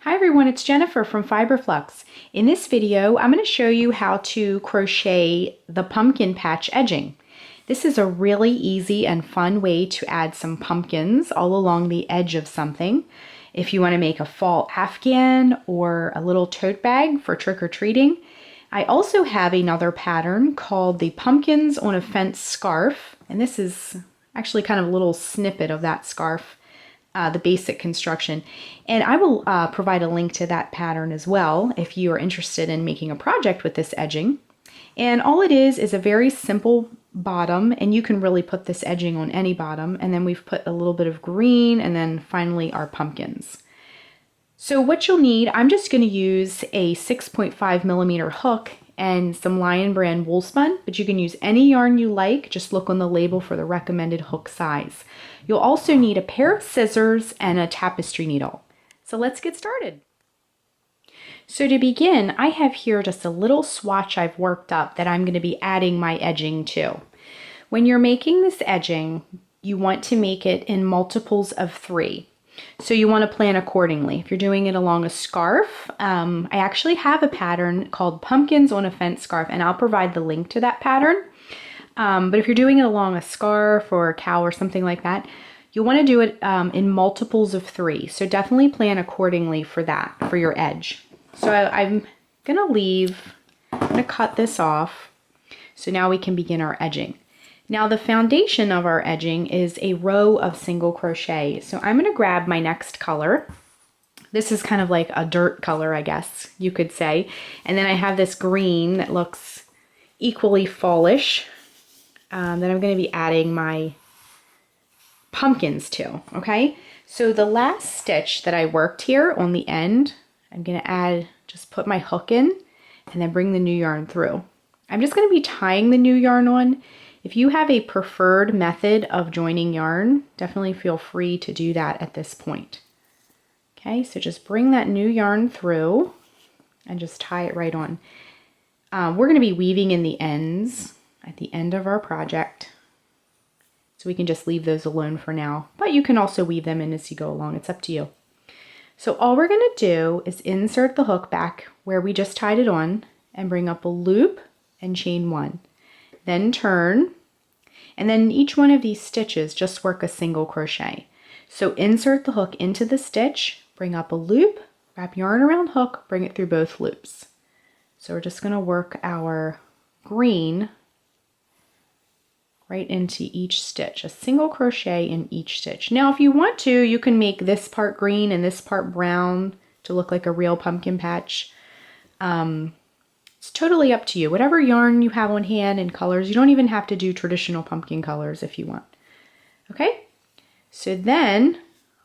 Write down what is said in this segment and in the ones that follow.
Hi everyone, it's Jennifer from Fiberflux. In this video, I'm going to show you how to crochet the pumpkin patch edging. This is a really easy and fun way to add some pumpkins all along the edge of something. If you want to make a fall afghan or a little tote bag for trick-or-treating. I also have another pattern called the Pumpkins on a Fence Scarf, and this is actually kind of a little snippet of that scarf. The basic construction, and I will provide a link to that pattern as well if you are interested in making a project with this edging. And all it is a very simple bottom, and you can really put this edging on any bottom, and then we've put a little bit of green, and then finally our pumpkins. So what you'll need, I'm just going to use a 6.5mm hook and some Lion Brand wool spun, but you can use any yarn you like. Just look on the label for the recommended hook size. You'll also need a pair of scissors and a tapestry needle. So let's get started. So to begin, I have here just a little swatch I've worked up that I'm going to be adding my edging to. When you're making this edging, you want to make it in multiples of 3. So you want to plan accordingly. If you're doing it along a scarf, I actually have a pattern called Pumpkins on a Fence Scarf, and I'll provide the link to that pattern. But if you're doing it along a scarf or a cowl or something like that, you'll want to do it in multiples of 3. So definitely plan accordingly for that, for your edge. So I'm going to cut this off. So now we can begin our edging. Now the foundation of our edging is a row of single crochet. So I'm going to grab my next color. This is kind of like a dirt color, I guess you could say. And then I have this green that looks equally fallish that I'm going to be adding my pumpkins to, okay? So the last stitch that I worked here on the end, I'm going to just put my hook in and then bring the new yarn through. I'm just going to be tying the new yarn on. If you have a preferred method of joining yarn, definitely feel free to do that at this point. Okay, so just bring that new yarn through and just tie it right on. We're going to be weaving in the ends at the end of our project, so we can just leave those alone for now, but you can also weave them in as you go along. It's up to you. So all we're going to do is insert the hook back where we just tied it on and bring up a loop and chain 1. Then turn, and then in each one of these stitches just work a single crochet. So insert the hook into the stitch, bring up a loop, wrap yarn around hook, bring it through both loops. So we're just going to work our green right into each stitch, a single crochet in each stitch. Now if you want to, you can make this part green and this part brown to look like a real pumpkin patch. It's totally up to you. Whatever yarn you have on hand and colors, you don't even have to do traditional pumpkin colors if you want. Okay, so then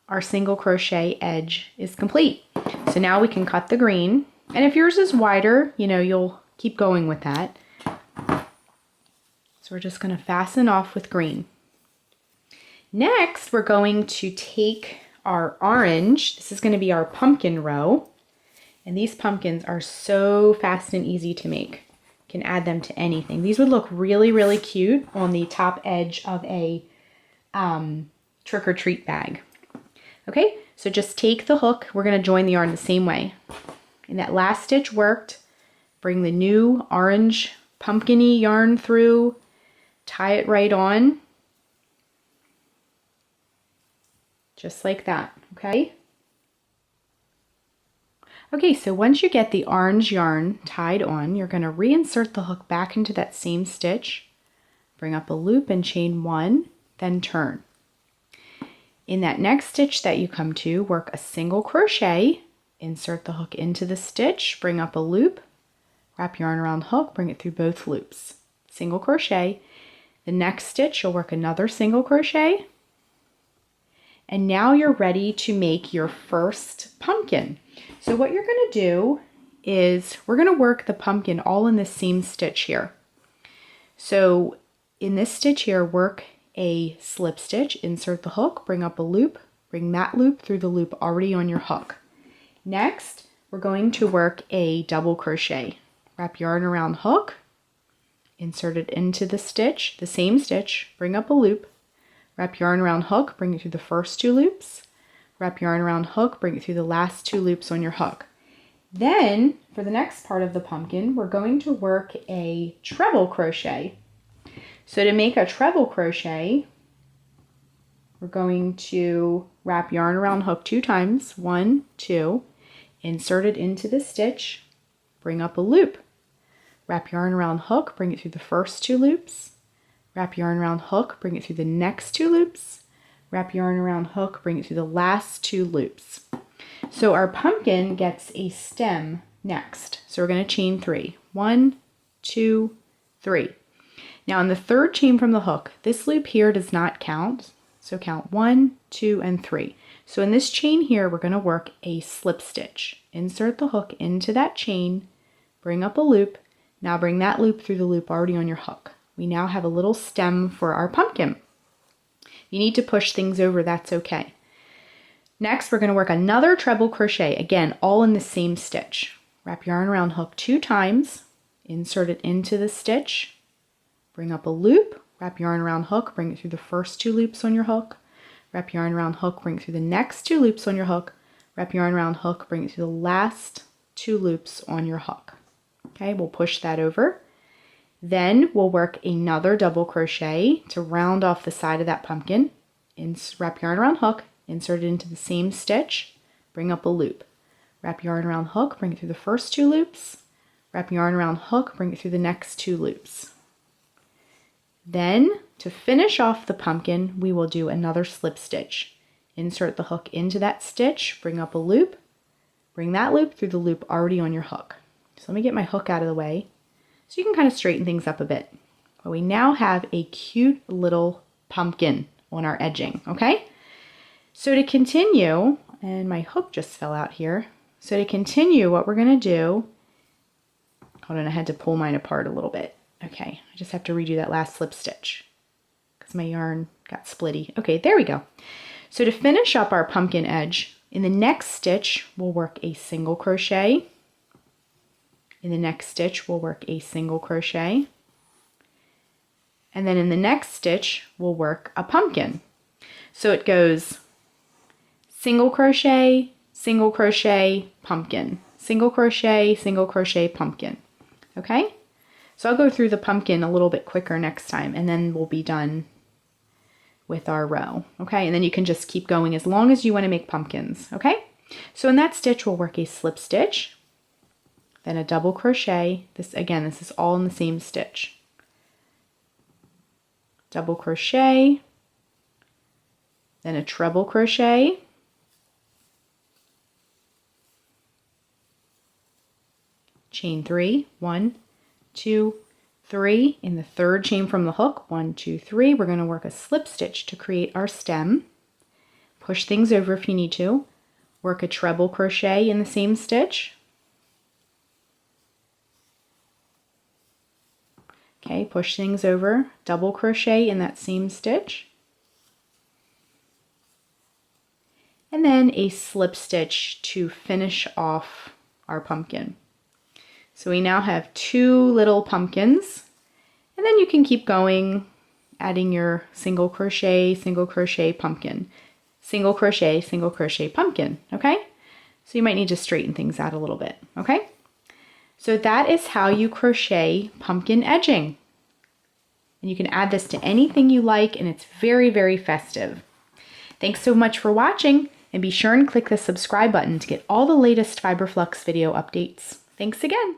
our single crochet edge is complete. So now we can cut the green, and if yours is wider, you'll keep going with that. So we're just going to fasten off with green. Next, we're going to take our orange. This is going to be our pumpkin row. And these pumpkins are so fast and easy to make. You can add them to anything. These would look really, really cute on the top edge of a trick-or-treat bag. Okay, so just take the hook. We're going to join the yarn the same way. And that last stitch worked. Bring the new orange pumpkin-y yarn through. Tie it right on. Just like that, okay? Okay, so once you get the orange yarn tied on, you're going to reinsert the hook back into that same stitch, bring up a loop and chain 1, then turn. In that next stitch that you come to, work a single crochet, insert the hook into the stitch, bring up a loop, wrap yarn around the hook, bring it through both loops. Single crochet. The next stitch, you'll work another single crochet, and now you're ready to make your first pumpkin. So what you're going to do is we're going to work the pumpkin all in the same stitch here. So in this stitch here, work a slip stitch, insert the hook, bring up a loop, bring that loop through the loop already on your hook. Next, we're going to work a double crochet. Wrap yarn around hook, insert it into the stitch, the same stitch, bring up a loop, wrap yarn around hook, bring it through the first 2 loops, wrap yarn around hook, bring it through the last 2 loops on your hook. Then, for the next part of the pumpkin, we're going to work a treble crochet. So to make a treble crochet, we're going to wrap yarn around hook 2 times, 1, 2, insert it into the stitch, bring up a loop, wrap yarn around hook, bring it through the first 2 loops, wrap yarn around hook, bring it through the next 2 loops, wrap yarn around hook, bring it through the last 2 loops. So our pumpkin gets a stem next. So we're going to chain 3. 1, 2, 3. Now in the third chain from the hook, this loop here does not count. So count 1, 2, and 3. So in this chain here, we're going to work a slip stitch. Insert the hook into that chain, bring up a loop. Now bring that loop through the loop already on your hook. We now have a little stem for our pumpkin. If you need to push things over, that's okay. Next, we're going to work another treble crochet, again, all in the same stitch. Wrap yarn around hook 2 times, insert it into the stitch, bring up a loop, wrap yarn around hook, bring it through the first 2 loops on your hook, wrap yarn around hook, bring it through the next 2 loops on your hook, wrap yarn around hook, bring it through the last 2 loops on your hook. Okay, we'll push that over. Then we'll work another double crochet to round off the side of that pumpkin. Wrap yarn around hook, insert it into the same stitch, bring up a loop. Wrap yarn around hook, bring it through the first 2 loops, wrap yarn around hook, bring it through the next 2 loops. Then, to finish off the pumpkin, we will do another slip stitch. Insert the hook into that stitch, bring up a loop, bring that loop through the loop already on your hook. So let me get my hook out of the way so you can kind of straighten things up a bit. But we now have a cute little pumpkin on our edging, okay? So to continue, and my hook just fell out here. So to continue, what we're going to do, hold on, I had to pull mine apart a little bit. Okay, I just have to redo that last slip stitch because my yarn got splitty. Okay, there we go. So to finish up our pumpkin edge, in the next stitch, we'll work a single crochet. In the next stitch, we'll work a single crochet. And then in the next stitch, we'll work a pumpkin. So it goes single crochet, pumpkin, single crochet, pumpkin. Okay? So I'll go through the pumpkin a little bit quicker next time, and then we'll be done with our row. Okay? And then you can just keep going as long as you want to make pumpkins. Okay? So in that stitch, we'll work a slip stitch, then a double crochet. This is all in the same stitch. Double crochet, then a treble crochet, chain 3, 1, 2, 3. In the third chain from the hook, 1, 2, 3, we're going to work a slip stitch to create our stem. Push things over if you need to. Work a treble crochet in the same stitch. Okay, push things over, double crochet in that same stitch. And then a slip stitch to finish off our pumpkin. So we now have 2 little pumpkins, and then you can keep going, adding your single crochet, pumpkin, single crochet, pumpkin, okay? So you might need to straighten things out a little bit, okay? So that is how you crochet pumpkin edging. And you can add this to anything you like, and it's very, very festive. Thanks so much for watching, and be sure and click the subscribe button to get all the latest Fiberflux video updates. Thanks again.